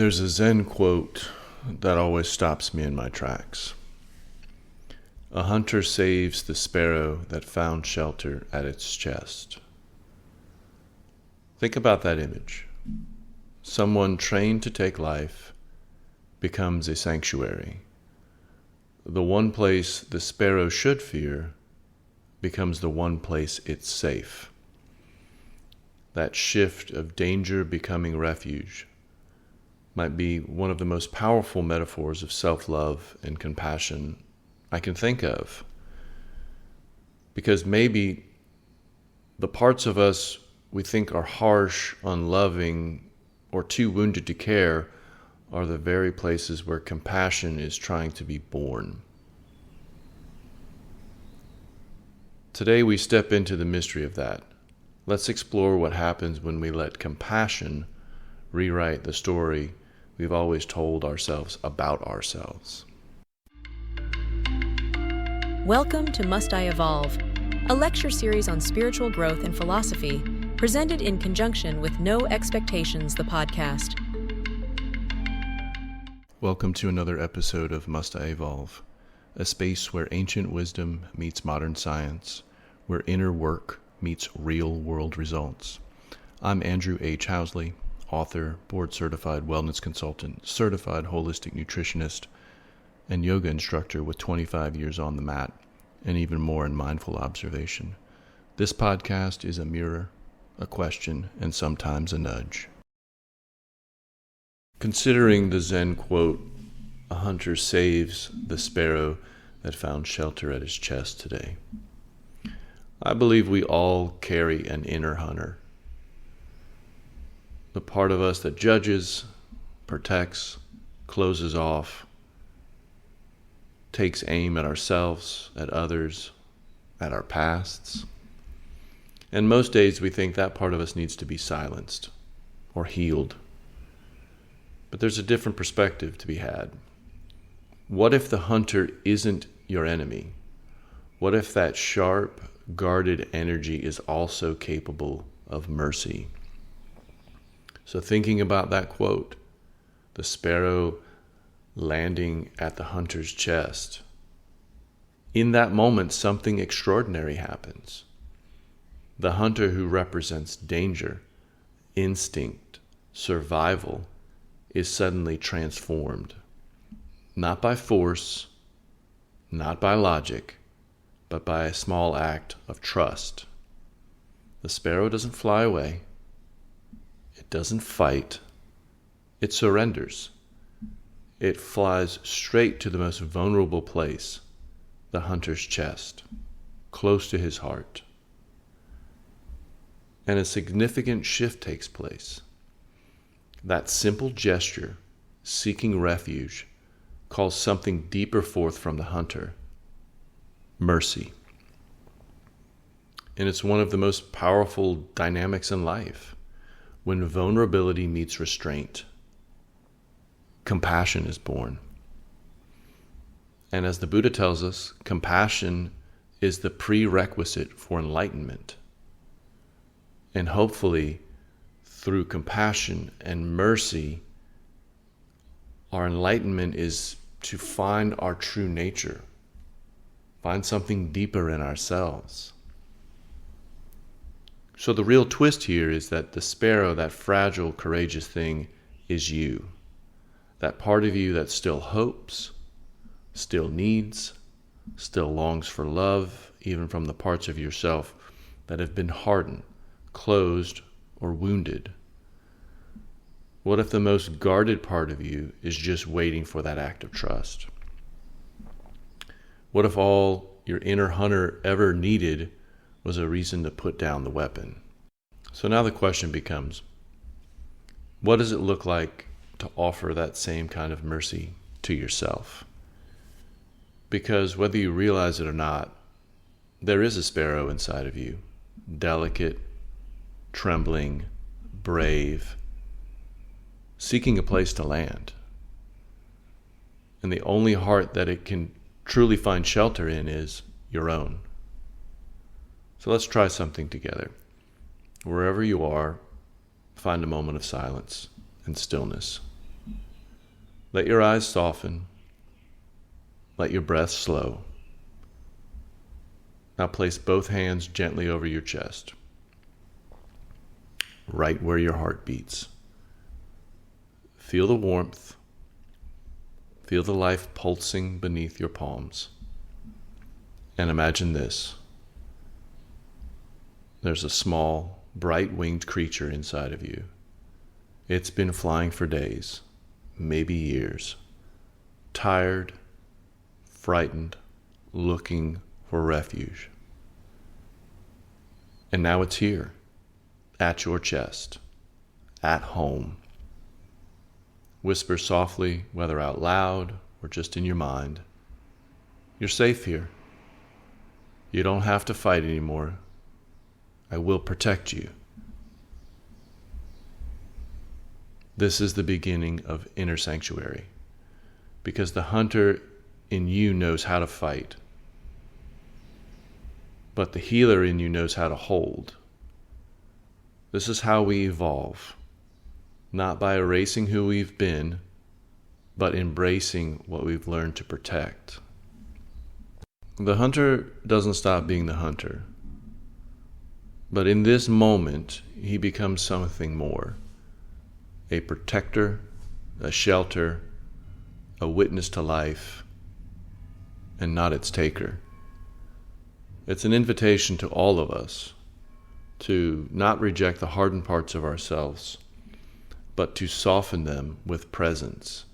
There's a Zen quote that always stops me in my tracks. A hunter saves the sparrow that found shelter at its chest. Think about that image. Someone trained to take life becomes a sanctuary. The one place the sparrow should fear becomes the one place it's safe. That shift of danger becoming refuge might be one of the most powerful metaphors of self-love and compassion I can think of. Because maybe the parts of us we think are harsh, unloving, or too wounded to care are the very places where compassion is trying to be born. Today we step into the mystery of that. Let's explore what happens when we let compassion rewrite the story we've always told ourselves about ourselves. Welcome to Must I Evolve, a lecture series on spiritual growth and philosophy, presented in conjunction with No Expectations, the podcast. Welcome to another episode of Must I Evolve, a space where ancient wisdom meets modern science, where inner work meets real-world results. I'm Andrew H. Housley, author, board-certified wellness consultant, certified holistic nutritionist, and yoga instructor with 25 years on the mat, and even more in mindful observation. This podcast is a mirror, a question, and sometimes a nudge. Considering the Zen quote, "A hunter saves the sparrow that found shelter at his chest" today, I believe we all carry an inner hunter. The part of us that judges, protects, closes off, takes aim at ourselves, at others, at our pasts. And most days we think that part of us needs to be silenced or healed. But there's a different perspective to be had. What if the hunter isn't your enemy? What if that sharp, guarded energy is also capable of mercy? So thinking about that quote, the sparrow landing at the hunter's chest, in that moment something extraordinary happens. The hunter who represents danger, instinct, survival, is suddenly transformed. Not by force, not by logic, but by a small act of trust. The sparrow doesn't fly away. It doesn't fight. It surrenders. It flies straight to the most vulnerable place, the hunter's chest, close to his heart. And a significant shift takes place. That simple gesture, seeking refuge, calls something deeper forth from the hunter: mercy. And it's one of the most powerful dynamics in life. When vulnerability meets restraint, compassion is born. And as the Buddha tells us, compassion is the prerequisite for enlightenment. And hopefully, through compassion and mercy, our enlightenment is to find our true nature, find something deeper in ourselves. So the real twist here is that the sparrow, that fragile, courageous thing, is you. That part of you that still hopes, still needs, still longs for love, even from the parts of yourself that have been hardened, closed, or wounded. What if the most guarded part of you is just waiting for that act of trust? What if all your inner hunter ever needed was a reason to put down the weapon? So now the question becomes, what does it look like to offer that same kind of mercy to yourself? Because whether you realize it or not, there is a sparrow inside of you, delicate, trembling, brave, seeking a place to land. And the only heart that it can truly find shelter in is your own. So let's try something together. Wherever you are, find a moment of silence and stillness. Let your eyes soften. Let your breath slow. Now place both hands gently over your chest, right where your heart beats. Feel the warmth. Feel the life pulsing beneath your palms. And imagine this. There's a small, bright-winged creature inside of you. It's been flying for days, maybe years, tired, frightened, looking for refuge. And now it's here, at your chest, at home. Whisper softly, whether out loud or just in your mind. You're safe here. You don't have to fight anymore. I will protect you. This is the beginning of inner sanctuary, because the hunter in you knows how to fight, but the healer in you knows how to hold. This is how we evolve, not by erasing who we've been, but embracing what we've learned to protect. The hunter doesn't stop being the hunter, but in this moment, he becomes something more. A protector, a shelter, a witness to life, and not its taker. It's an invitation to all of us to not reject the hardened parts of ourselves, but to soften them with presence.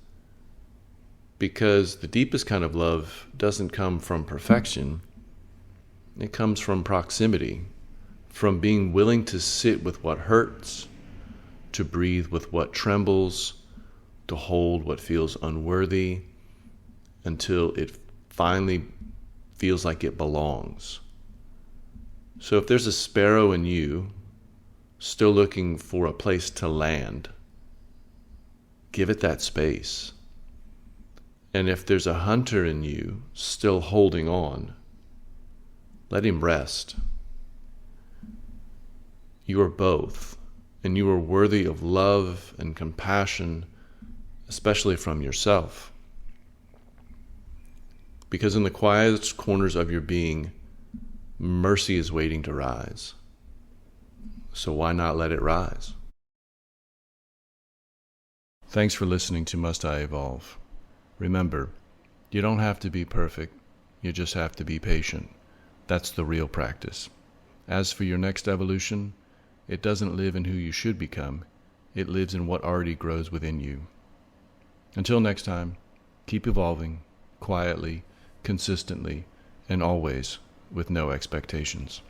Because the deepest kind of love doesn't come from perfection. It comes from proximity, from being willing to sit with what hurts, to breathe with what trembles, to hold what feels unworthy, until it finally feels like it belongs. So if there's a sparrow in you still looking for a place to land, give it that space. And if there's a hunter in you still holding on, let him rest. You are both, and you are worthy of love and compassion, especially from yourself. Because in the quietest corners of your being, mercy is waiting to rise. So why not let it rise? Thanks for listening to Must I Evolve. Remember, you don't have to be perfect. You just have to be patient. That's the real practice. As for your next evolution, it doesn't live in who you should become. It lives in what already grows within you. Until next time, keep evolving, quietly, consistently, and always with no expectations.